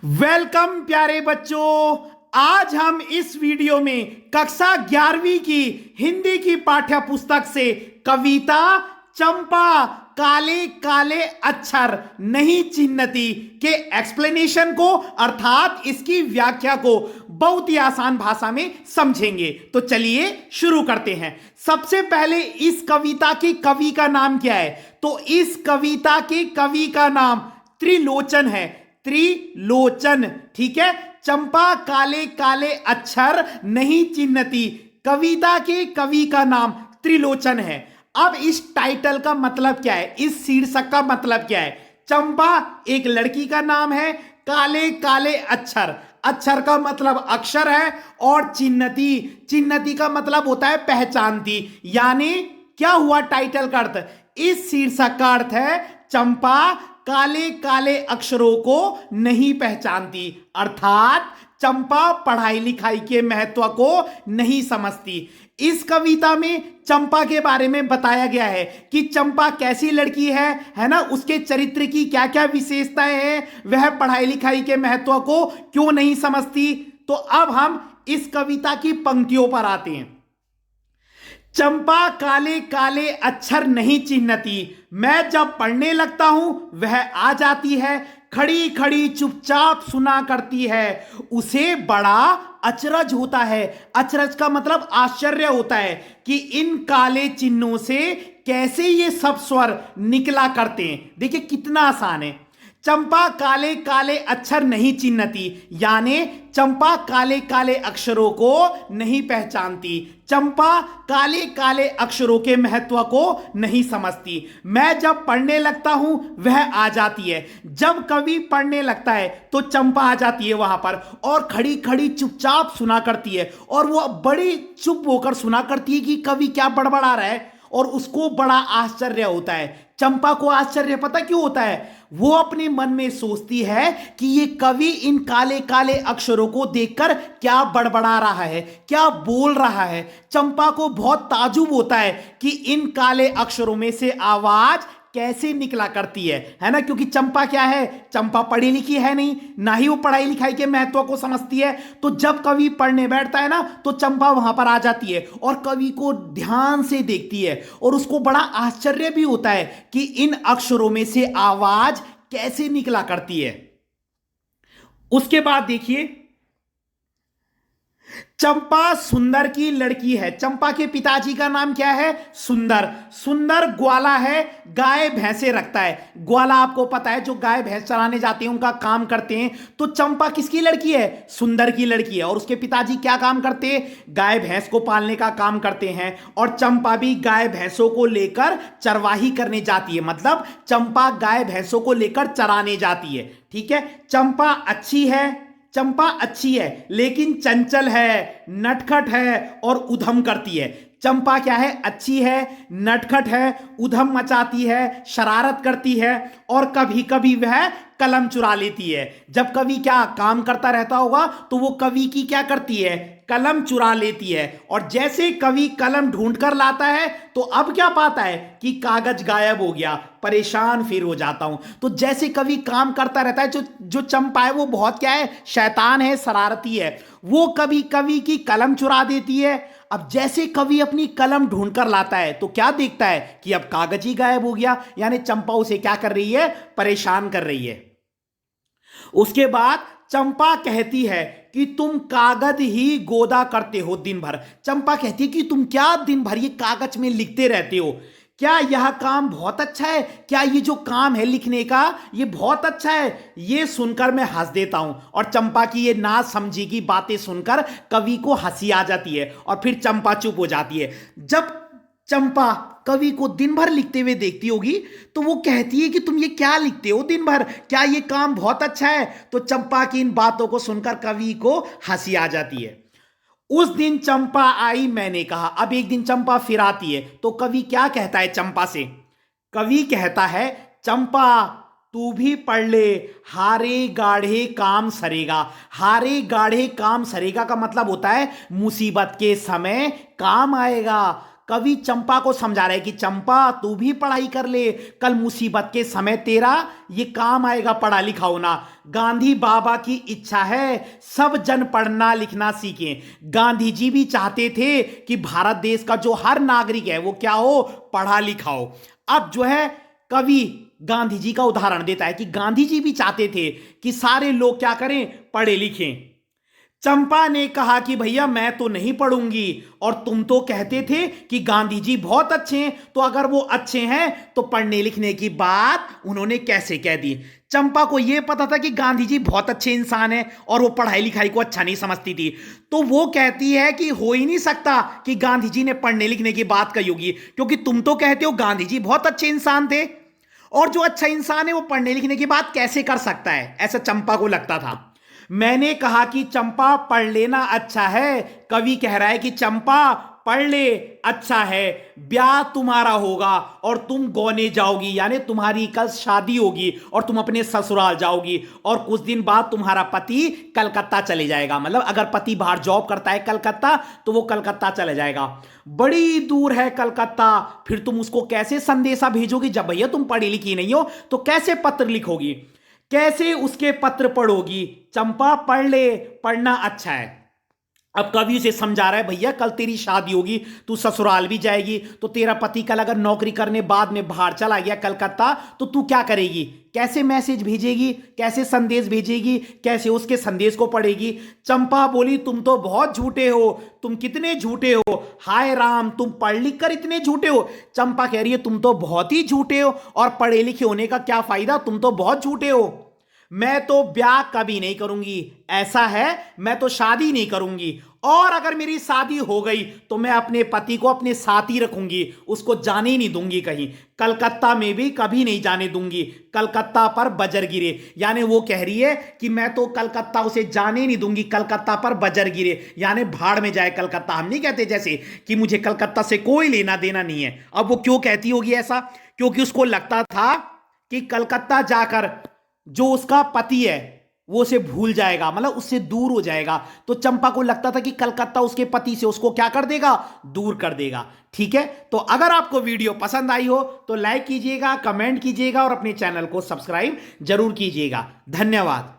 Welcome प्यारे बच्चों। आज हम इस वीडियो में कक्षा 11वीं की हिंदी की पाठ्य पुस्तक से कविता चंपा काले काले अक्षर नहीं चिन्हती के एक्सप्लेनेशन को अर्थात इसकी व्याख्या को बहुत ही आसान भाषा में समझेंगे। तो चलिए शुरू करते हैं। सबसे पहले इस कविता के कवि का नाम क्या है? तो इस कविता के कवि का नाम त्रिलोचन है। त्रिलोचन, ठीक है। चंपा काले काले अक्षर नहीं चिन्हती, कविता के कवि का नाम त्रिलोचन है। अब इस टाइटल का मतलब क्या है? इस शीर्षक का मतलब क्या है? चंपा एक लड़की का नाम है, काले काले अक्षर, अक्षर का मतलब अक्षर है, और चिन्हती, चिन्हती का मतलब होता है पहचानती। यानी क्या हुआ टाइटल का अर्थ? इस शीर्षक का अर्थ है चंपा काले काले अक्षरों को नहीं पहचानती, अर्थात चंपा पढ़ाई लिखाई के महत्व को नहीं समझती। इस कविता में चंपा के बारे में बताया गया है कि चंपा कैसी लड़की है ना, उसके चरित्र की क्या क्या विशेषताएं हैं, वह पढ़ाई लिखाई के महत्व को क्यों नहीं समझती। तो अब हम इस कविता की पंक्तियों पर आते हैं। चंपा काले काले अक्षर नहीं चिन्हती, मैं जब पढ़ने लगता हूं वह आ जाती है, खड़ी खड़ी चुपचाप सुना करती है, उसे बड़ा अचरज होता है। अचरज का मतलब आश्चर्य होता है कि इन काले चिन्हों से कैसे ये सब स्वर निकला करते हैं। देखिए कितना आसान है। चंपा काले काले अक्षर नहीं चिन्हती, यानी चंपा काले काले अक्षरों को नहीं पहचानती, चंपा काले काले अक्षरों के महत्व को नहीं समझती। मैं जब पढ़ने लगता हूं वह आ जाती है। जब कवि पढ़ने लगता है तो चंपा आ जाती है वहां पर, और खड़ी खड़ी चुपचाप सुना करती है, और वो बड़ी चुप होकर सुना करती है कि कवि क्या बड़बड़ा रहा है, और उसको बड़ा आश्चर्य होता है। चंपा को आश्चर्य पता क्यों होता है? वो अपने मन में सोचती है कि ये कवि इन काले काले अक्षरों को देखकर क्या बड़बड़ा रहा है, क्या बोल रहा है। चंपा को बहुत ताजुब होता है कि इन काले अक्षरों में से आवाज कैसे निकला करती है ना, क्योंकि चंपा क्या है? चंपा पढ़ी लिखी है नहीं, ना ही वो पढ़ाई लिखाई के महत्व को समझती है। तो जब कवि पढ़ने बैठता है ना तो चंपा वहां पर आ जाती है और कवि को ध्यान से देखती है, और उसको बड़ा आश्चर्य भी होता है कि इन अक्षरों में से आवाज कैसे निकला करती है। उसके बाद देखिए, चंपा सुंदर की लड़की है। चंपा के पिताजी का नाम क्या है? सुंदर। सुंदर ग्वाला है, गाय भैंसे रखता है। ग्वाला आपको पता है, जो गाय भैंस चराने जाते हैं उनका काम करते हैं। तो चंपा किसकी लड़की है? सुंदर की लड़की है। और उसके पिताजी क्या काम करते हैं? गाय भैंस को पालने का काम करते हैं। और चंपा भी गाय भैंसों को लेकर चरवाही करने जाती है, मतलब चंपा गाय भैंसों को लेकर चराने जाती है। ठीक है। चंपा अच्छी है, चंपा अच्छी है लेकिन चंचल है, नटखट है और उधम करती है। चंपा क्या है? अच्छी है, नटखट है, उधम मचाती है, शरारत करती है, और कभी कभी वह कलम चुरा लेती है। जब कवि क्या काम करता रहता होगा तो वो कवि की क्या करती है? कलम चुरा लेती है। और जैसे कवि कलम ढूंढ कर लाता है तो अब क्या पाता है कि कागज गायब हो गया, परेशान फिर हो जाता हूं। तो जैसे कवि काम करता रहता है, जो चंपा है वो बहुत क्या है? शैतान है, शरारती है। वो कभी कवि की कलम चुरा देती है। अब जैसे कवि अपनी कलम ढूंढ कर लाता है तो क्या देखता है कि अब कागज ही गायब हो गया, यानी चंपा उसे क्या कर रही है? परेशान कर रही है। उसके बाद चंपा कहती है कि तुम कागज ही गोदा करते हो दिन भर। चंपा कहती है कि तुम क्या दिन भर ये कागज में लिखते रहते हो? क्या यह काम बहुत अच्छा है? क्या ये जो काम है लिखने का ये बहुत अच्छा है? ये सुनकर मैं हंस देता हूं। और चंपा की ये ना समझी की बातें सुनकर कवि को हंसी आ जाती है, और फिर चंपा चुप हो जाती है। जब चंपा कवि को दिन भर लिखते हुए देखती होगी तो वो कहती है कि तुम ये क्या लिखते हो दिन भर, क्या ये काम बहुत अच्छा है? तो चंपा की इन बातों को सुनकर कवि को हंसी आ जाती है। उस दिन चंपा आई मैंने कहा। अब एक दिन चंपा फिर आती है तो कवि क्या कहता है चंपा से? कवि कहता है, चंपा तू भी पढ़ ले, हारे गाढ़े काम सरेगा। हारे गाढ़े काम सरेगा का मतलब होता है मुसीबत के समय काम आएगा। कवि चंपा को समझा रहा है कि चंपा तू भी पढ़ाई कर ले, कल मुसीबत के समय तेरा ये काम आएगा पढ़ा लिखा होना। गांधी बाबा की इच्छा है सब जन पढ़ना लिखना सीखें। गांधी जी भी चाहते थे कि भारत देश का जो हर नागरिक है वो क्या हो, पढ़ा लिखा हो। अब जो है कवि गांधी जी का उदाहरण देता है कि गांधी जी भी चाहते थे कि सारे लोग क्या करें, पढ़े लिखें। चंपा ने कहा कि भैया मैं तो नहीं पढ़ूंगी, और तुम तो कहते थे कि गांधी जी बहुत अच्छे हैं, तो अगर वो अच्छे हैं तो पढ़ने लिखने की बात उन्होंने कैसे कह दी। चंपा को यह पता था कि गांधी जी बहुत अच्छे इंसान हैं और वो पढ़ाई लिखाई को अच्छा नहीं समझती थी, तो वो कहती है कि हो ही नहीं सकता कि गांधी जी ने पढ़ने लिखने की बात कही होगी, क्योंकि तुम तो कहते हो गांधी जी बहुत अच्छे इंसान थे, और जो अच्छा इंसान है वो पढ़ने लिखने की बात कैसे कर सकता है, ऐसा चंपा को लगता था। मैंने कहा कि चंपा पढ़ लेना अच्छा है। कवि कह रहा है कि चंपा पढ़ ले, अच्छा है, ब्याह तुम्हारा होगा और तुम गौने जाओगी, यानी तुम्हारी कल शादी होगी और तुम अपने ससुराल जाओगी, और कुछ दिन बाद तुम्हारा पति कलकत्ता चले जाएगा। मतलब अगर पति बाहर जॉब करता है कलकत्ता, तो वो कलकत्ता चले जाएगा। बड़ी दूर है कलकत्ता, फिर तुम उसको कैसे संदेशा भेजोगी? जब भैया तुम पढ़ी लिखी नहीं हो तो कैसे पत्र लिखोगी, कैसे उसके पत्र पढ़ोगी? चंपा पढ़ ले, पढ़ना अच्छा है। अब कवि उसे समझा रहा है, भैया कल तेरी शादी होगी, तू ससुराल भी जाएगी, तो तेरा पति कल अगर नौकरी करने बाद में बाहर चला गया कलकत्ता, तो तू क्या करेगी? कैसे मैसेज भेजेगी, कैसे संदेश भेजेगी, कैसे उसके संदेश को पढ़ेगी? चंपा बोली, तुम तो बहुत झूठे हो, तुम कितने झूठे हो, हाय राम, तुम पढ़ लिख कर इतने झूठे हो। चंपा कह रही है तुम तो बहुत ही झूठे हो, और पढ़े लिखे होने का क्या फायदा, तुम तो बहुत झूठे हो। मैं तो ब्याह कभी नहीं करूंगी, ऐसा है, मैं तो शादी नहीं करूंगी, और अगर मेरी शादी हो गई तो मैं अपने पति को अपने साथ ही रखूंगी, उसको जाने ही नहीं दूंगी कहीं, कलकत्ता में भी कभी नहीं जाने दूंगी, कलकत्ता पर बजर गिरे। यानी वो कह रही है कि मैं तो कलकत्ता उसे जाने नहीं दूंगी, कलकत्ता पर बजर गिरे, यानी भाड़ में जाए कलकत्ता। हम नहीं कहते जैसे कि मुझे कलकत्ता से कोई लेना देना नहीं है। अब वो क्यों कहती होगी ऐसा? क्योंकि उसको लगता था कि कलकत्ता जाकर जो उसका पति है वो उसे भूल जाएगा, मतलब उससे दूर हो जाएगा। तो चंपा को लगता था कि कलकत्ता उसके पति से उसको क्या कर देगा, दूर कर देगा। ठीक है, तो अगर आपको वीडियो पसंद आई हो तो लाइक कीजिएगा, कमेंट कीजिएगा और अपने चैनल को सब्सक्राइब जरूर कीजिएगा। धन्यवाद।